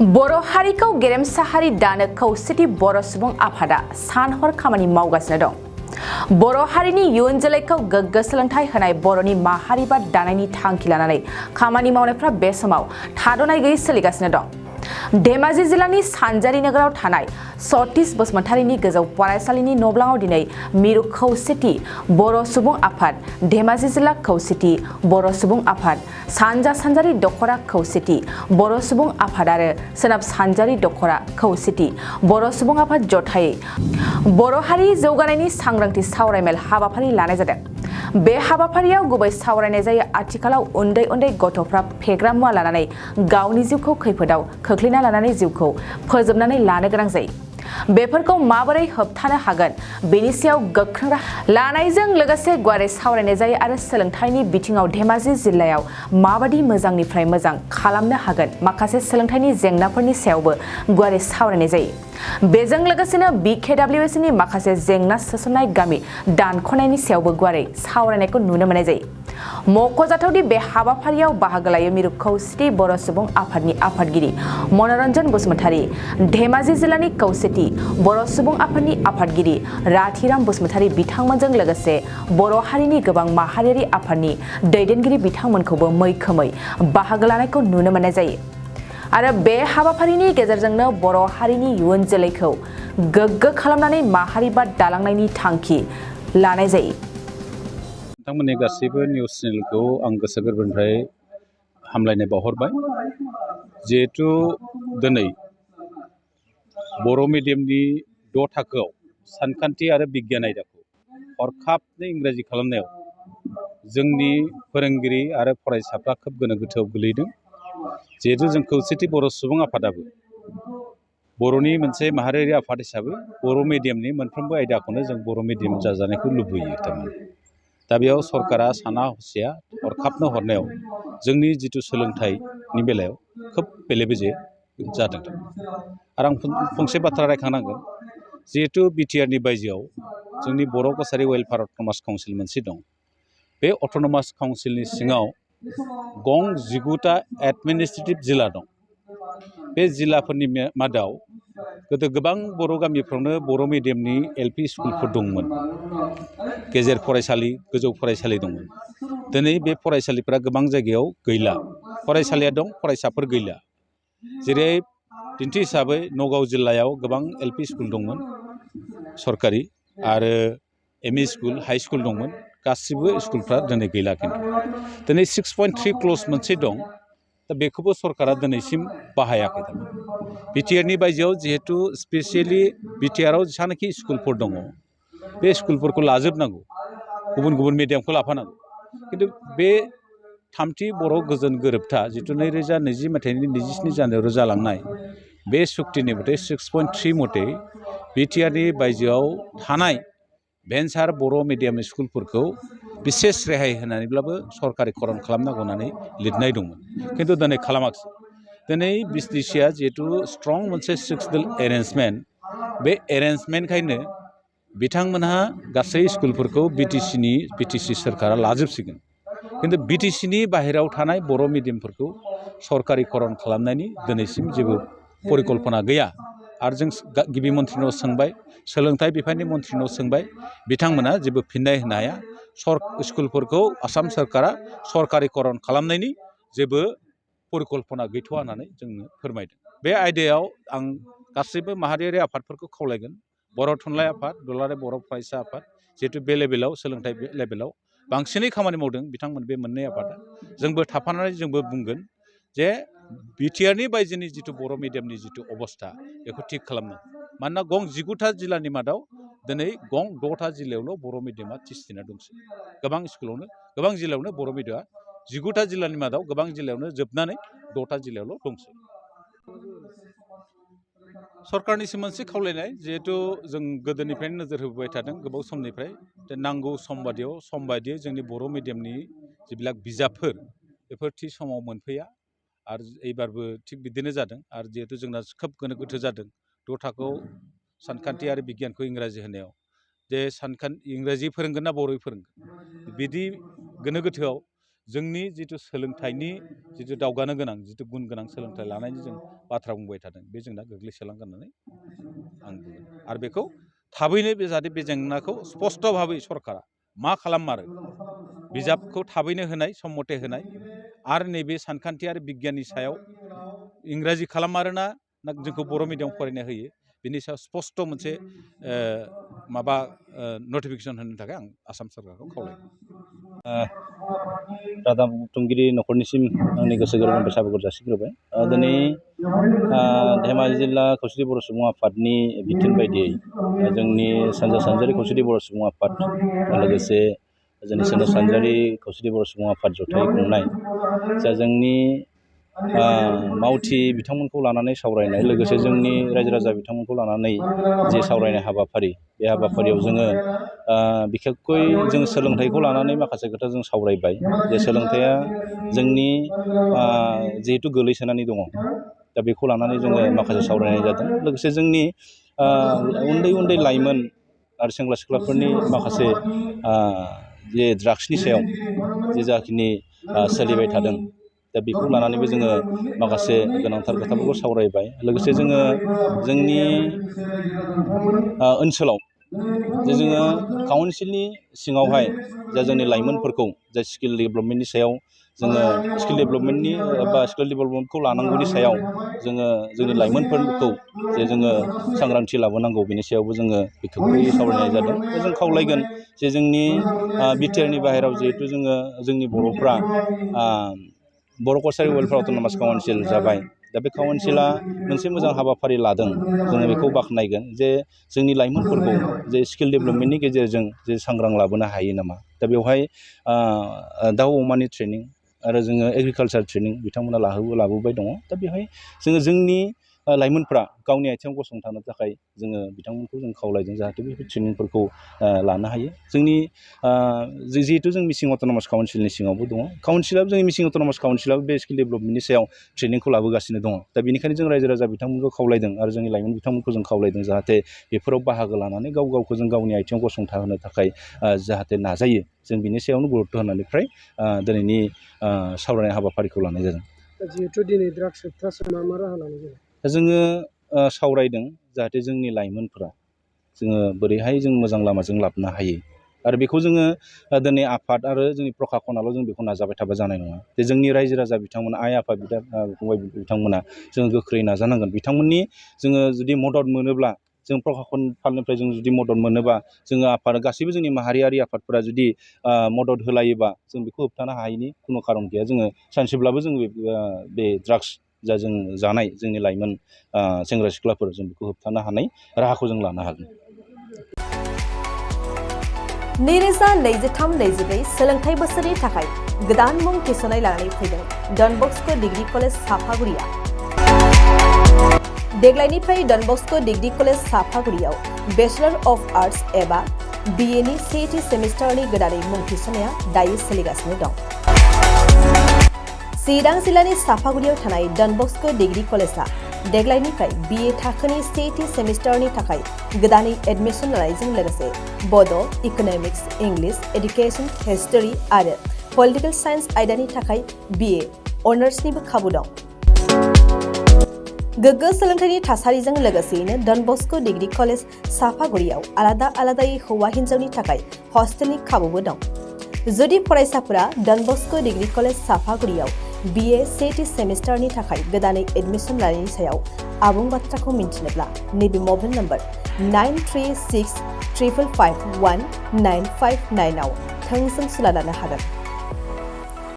बर' हारिखौ गेरेमसा हारि दानो खौसेथि बर' सुबुं आफादा सान हर खामानि मावगासिनो दं। बर' हारिनि इयुन जोलैखौ गोग्गो सोलोंथाइ होनाय बर'नि माहारिबा दानायनि थांखि लानानै खामानि मावनायफ्रा बे समाव थाद'नाय गैयै सोलिगासिनो दं। धेमाजि जिल्लानि सानजारि नोगोराव थानाय सतीश बसुमतारीनि गोजौ फरायसालिनि नब्लाङाव दिनै मिरु खौसेथि बर' सुबुं आफाद, धेमाजि जिल्ला खौसेथि बर' सुबुं आफाद, सानजा सानजारि दखरा खौसेथि बर' सुबुं आफाद आरो सोनाब सानजारि दखरा खौसेथि बर' सुबुं आफाद जथायै बर' हारि जौगानायनि सांग्रांथि सावरायमेल हाबाफारि लानाय जादों। बे हाबाफारियाव गुबै सावरायनाय जायो आथिखालाव उन्दै उन्दै गथ'फ्रा फेग्रा मुवा लानानै गावनि जिउखौ खैफोदाव खोख्लैना लानानै जिउखौ फोजोबनानै लानो गोनां जायो। बेफोरखौ माबोरै होबथानो हागोन बेनि सायाव गोख्रों राहा लानायजों लोगोसे गुवारै सावरायनाय जायो आरो सोलोंथाइनि बिथिङाव धेमाजि जिल्लायाव माबादि मोजांनिफ्राय मोजां खालामनो हागोन माखासे सोलोंथाइनि जेंनाफोरनि सायावबो गुवारै सावरायनाय जायो। बेजों लोगोसेनो BKWSनि माखासे जेंना सोसननाय गामि दानख'नायनि सायावबो गुवारै सावरायनायखौ नुनो मोननाय जायो। मख'जाथावदि बे हाबाफारियाव बाहागो लायो मिरु खौसेथि बर' सुबुं आफादनि आफादगिरि मनरन्जन बसुमतारी, धेमाजि जिल्लानि खौसेथि बर' सुबुं आफादनि आफादगिरि राथिराम बसुमतारी बिथांमोनजों लोगोसे बर' हारिनि गोबां माहारियारि आफादनि दैदेनगिरि बिथांमोनखौबो मैखोमै बाहागो लानायखौ नुनो मोननाय जायो। आरो बे हाबाफारिनि गेजेरजोंनो बर' हारिनि इयुन जोलैखौ गोग्गो खालामनानै माहारिबाद दालांनायनि थांखि लानाय जायो। नोंथांमोननि गासैबो निउस चेनेलखौ आं गोसो गोरबोनिफ्राय हामलायनाय बावहरबाय। जिहेथु दिनै बर' मिडियामनि 6 थाखोआव सानखान्थि आरो बिगियान आयदाखौ हरखाबनो इंराजि खालामनायाव जोंनि फोरोंगिरि आरो फरायसाफ्रा खोब गोनो गोथोआव गोलैदों। जिहेतु जों खौसेथि बर' सुबुं आफादाबो बर'नि मोनसे माहारियारि आफाद हिसाबै बर' मिडियामनि मोनफ्रोमबो आयदाखौनो जों बर' मिडियाम जाजानायखौ लुबैयो थारमाने। दा बेयाव सरकारा साना हसिया हरखाबनो हरनायाव जोंनि जिथु सोलोंथाइनि बेलायाव खोब बेले बेजे जादों। आरो आं फंसे बाथ्रा रायखांनांगोन, जिहेतु बिटिआरनि बायजोआव जोंनि बर' कसारि वेलफेयार अट'नमास काउन्सिल मोनसे दं। बे अट'नमास काउन्सिलनि सिङाव गं 19टा एडमिनिस्ट्रेटिभ जिल्ला दं। बे जिल्लाफोरनि मादाव गोदो गोबां बर' गामिफ्रावनो बर' मिडियामनि LP स्कुलफोर दंमोन, गेजेर फरायसालि, गोजौ फरायसालि दंमोन। दिनै बे फरायसालिफोरा गोबां जायगायाव गैला। फरायसालिया दं, फरायसाफोर गैला। जेरै दिन्थि हिसाबै नगाव जिल्लायाव गोबां LP स्कुल दंमोन सरकारि आरो ME स्कुल, हाइ स्कुल दंमोन। गासिबो स्कुलफ्रा दिनै गैला। खिन्थु दिनै 6.3 क्ल'ज मोनसे दं। दा बेखौबो सरकारा दिनैसिम बाहायाखै। बिटिआरनि बायजोआव जिहेतु स्पेसियेलि बिटिआराव जेसेबांनाखि स्कुलफोर दङ बे स्कुलफोरखौ लाजोबनांगौ, गुबुन गुबुन मिडियामखौ लाफानांगौ। खिन्थु बे थामथि बर' गोजोन गोरोबथा जिथु 2020 मायथाइनि 27 जानुवारियाव जालांनाय बे सुक्तिनि मथे 6.3 मथे बिटिआरनि बायजोआव थानाय भेन्सार बर' मिडियाम स्कुलफोरखौ बिसेस रेहाय होनानैब्लाबो सरकारिकरन खालामनांगौ होननानै लिरनाय दंमोन। खिन्थु दिनै खालामाखिसै। दिनै बिटिसिआ जिहेतु स्ट्रं मोनसे सिक्सनेल एरेन्जमेन्ट, बे एरेन्जमेन्टखायनो बिथांमोनहा गासै स्कुलफोरखौ बिटिसि सोरखारा लाजोबसिगोन। खिन्थु बिटिसिनि बाहेरायाव थानाय बर' मिडियामफोरखौ सरकारिकरन खालामनायनि दिनैसिम जेबो परिकल्पना गैया। आरो जों गिबि मन्थ्रिनाव सोंबाय, सोलोंथाइ बिफाननि मन्थ्रिनाव सोंबाय, बिथांमोना जेबो फिननाय होनो हाया। स्कुलफोरखौ आसाम सोरखारा सरकारिकरन खालामनायनि जेबो परिकल्पना गैथ'आ होननानै जोंनो फोरमायदों। बे आयदायाव आं गासैबो माहारियारि आफादफोरखौ खावलायगोन, बर' थुनलाइ आफाद, दुलाराय बर' फरायसा आफाद, जिहेतु बे लेभेलाव सोलोंथाइ लेभेलाव बांसिनै खामानि मावदों बिथांमोन बे मोननै आफादा। जोंबो थाफानानै जोंबो बुंगोन जे बिटिआरनि बायजोनि जिथु बर' मिडियामनि जिथु अबस्था बेखौ थिग खालामनांगौ। मानोना गं 19टा जिल्लानि मादाव दिनै गं 6टा जिल्लायावल' बर' मिडियामा थिस्थिना दंसै। गोबां स्कुलावनो, गोबां जिल्लायावनो बर' मिडियामा 19टा जिल्लानि मादाव गोबां जिल्लायावनो जोबनानै 6टा जिल्लायावल' दंसै। सरकारनिसिम मोनसे खावलायनाय, जिहेतु जों गोदोनिफ्रायनो नोजोर होबोबाय थादों गोबाव समनिफ्राय, नांगौ सम बायदियै जोंनि बर' मिडियामनि जिবিলাক बिजाबफोर बेफोर थि समाव मोनफैया। आरो एबारबो थिग बिदिनो जादों। आरो जिहेतु जोंना खोब गोनो गोथो जादों 6 थाखोआव सानखान्थि आरो बिगियानखौ इंराजि होनायाव, जे इंराजि फोरोंगोन ना बर'यै फोरोंगोन, बिदि गोनो गोथोआव जोंनि जिथु सोलोंथाइनि जिथु दावगानो गोनां जिथु गुन गोनां सोलोंथाइ लानायनि जों बाथ्रा बुंबाय थादों बे जोंना गोग्लैसोलांगोन होननानै आं बुंगोन आरो बेखौ थाबैनो बे जाहाथे बे जेंनाखौ स्पष्ट भाबै सरकारा मा खालाममारो बिजाबखौ थाबैनो होनाय सम मथे होनाय आरो नैबे सानखान्थि आरो बिगियाननि सायाव इंराजि खालाममारोना ना जोंखौ बर' मिडियाम फरायनो होयो बिनि सायाव स्पष्ट मोनसे माबा नटिफिकेसन होनो थाखाय आं आसाम सरकारखौ खावलायगोन रादाब बुथुमगिरि न'खरनिसिम आंनि गोसो गोरबोनिफ्राय साबायखर जासिग्रोबाय दिनै धेमाजि जिल्ला खौसेथि बर' सुबुं आफादनि बिथोन बायदियै जोंनि सानजा सानजारि खौसेथि बर' सुबुं आफाद लोगोसे जोंनि सोनाब सानजारि खौसेथि बर' सुबुं आफाद जथाय खुंनाय जा जोंनि मावथि बिथांमोनखौ लानानै सावरायनाय लोगोसे जोंनि रायजो राजा बिथांमोनखौ लानानै जे सावरायनाय हाबाफारि बे हाबाफारियाव जोङो बिखेखকৈ जों सोलोंथाइखौ लानानै माखासे खोथा जों सावरायबाय जे सोलोंथाइया जोंनि जिहेथु गोलैसोनानै दङ दा बेखौ लानानै जोङो माखासे सावरायनाय जादों लोगोसे जोंनि उन्दै उन्दै लाइमोन आरो सेंग्रा सिख्लाफोरनि माखासे जे ड्राग्सनि सायाव जे जाखिनि सोलिबाय थादों दा बेखौ लानानैबो जोङो माखासे गोनांथार खोथाफोरखौ सावरायबाय लोगोसे जोङो जोंनि ओनसोलाव जे जोङो काउन्सिलनि सिङावहाय जा जोंनि लाइमोनफोरखौ जा स्किल डेभेलपमेन्टनि सायाव जोङो स्किल डेभेलपमेन्टखौ लानांगौनि सायाव जोङो जोंनि लाइमोनफोरखौ जे जोङो सांग्रांथि लाबोनांगौ बिनि सायावबो जोङो बिखेखयै सावरायनाय जादों दा जों खावलायगोन जे जोंनि बिटिआरनि बाहेरायाव जिहेथु जोङो जोंनि बर'फ्रा बर' कसारि वेलफेयार अट'नमास काउन्सिल जाबाय दा बे काउन्सिला मोनसे मोजां हाबाफारि लादों जोङो बेखौ बाख्नायगोन जे जोंनि लाइमोनफोरखौ जे स्किल डेभेलपमेन्टनि गेजेरजों जे सांग्रां लाबोनो हायो नामा दा बेवहाय दाउ अमानि ट्रेनिं आरो जोङो एग्रिकालसार ट्रेनिं बिथांमोना लाबोबाय दङ दा बेवहाय जोङो जोंनि लाइमोनफ्रा गावनि आथिङाव गसंथानो थाखाय जोङो बिथांमोनखौ जों खावलायदों जाहाथे बेफोर ट्रेनिंफोरखौ लानो हायो जोंनि जिहेथु जों मिसिं अट'नमास काउन्सिलनि सिङावबो दङ काउन्सिलाबो जोंनि मिसिं अट'नमास काउन्सिलाबो बे स्किल डेभेलपमेन्टनि सायाव ट्रेनिंखौ लाबोगासिनो दङ दा बेनिखायनो जों रायजो राजा बिथांमोनखौ खावलायदों आरो जोंनि लाइमोन बिथांमोनखौ जों खावलायदों जाहाथे बेफोराव बाहागो लानानै गावखौ जों गावनि आथिङाव गसंथाहोनो थाखाय जाहाथे नाजायो जों बिनि सायावनो गुरुत्त' होनानै फ्राय दिनैनि सावरायनाय हाबाफारिखौ लानाय जादों जिहेथु दिनै ड्राग्स होबथानो मा राहा लानाय जादों दा जोङो सावरायदों जाहाथे जोंनि लाइमोनफोरा जोङो बोरैहाय जों मोजां लामाजों लाबोनो हायो आरो बेखौ जोङो दिनै आफाद आरो जोंनि प्रखाखनाल' जों बेखौ नाजाबाय थाबा जानाय नङा जे जोंनि रायजो राजा बिथांमोना आइ आफा बिदा फंबाय बिथांमोना जोङो गोख्रै नाजानांगोन बिथांमोननि जोङो जुदि मदद मोनोब्ला जों प्रखाखन फालनिफ्राय जों जुदि मदद मोनोबा जोङो आफाद गासैबो जोंनि माहारियारि आफादफोरा जुदि मदद होलायोबा जों बेखौ होबथानो हायैनि खुनु खारन गैया जोङो सानसेब्लाबो जोङो बे ड्राग्स जा जों जानाय जोंनि लाइमोन सेंग्रा सिख्लाफोर जों बेखौ होबथानो हानाय राहाखौ जों लानो हागोन 2023-24 सोलोंथाइ बोसोरनि थाखाय गोदान मुं थिसननाय लानानै फैदों डन बस्क' डिग्री कलेज साफागुरिया देग्लायनिफ्राय डन बस्क' डिग्री कलेज साफागुरियाव बेचलर अफ आर्ट्स एबा BA नि सेथि सेमिस्टारनि गोदानै मुं थिसननाया दायो सोलिगासिनो दं चिरां जिल्लानि साफागुरियाव थानाय डन बस्क' डिग्री कलेजआ देग्लायनिफ्राय BA थाखोनि सेथि सेमिस्टारनि थाखाय गोदानै एडमिशन लानायजों लोगोसे बड', इक'नमिक्स, इंलिश, एडुकेशन, हिस्टरी आरो पलिटिकल साइन्स आयदानि थाखाय BA अनार्सनिबो खाबु दं गोग्गो सोलोंथाइनि थासारिजों लोगोसेयैनो डन बस्क' डिग्री कलेज साफागुरियाव आलादा आलादायै हौवा हिन्जावनि थाखाय हस्टेलनि खाबुबो दं जुदि फरायसाफोरा डन बस्क' डिग्री कलेज साफागुरियाव BA सेथि सेमिस्टारनि थाखाय गोदानै एडमिशन लानायनि सायाव आबुं बाथ्राखौ मिन्थिनोब्ला नैबे मबाइल नम्बर 9365519559 आव थोंजों सुला लानो हागोन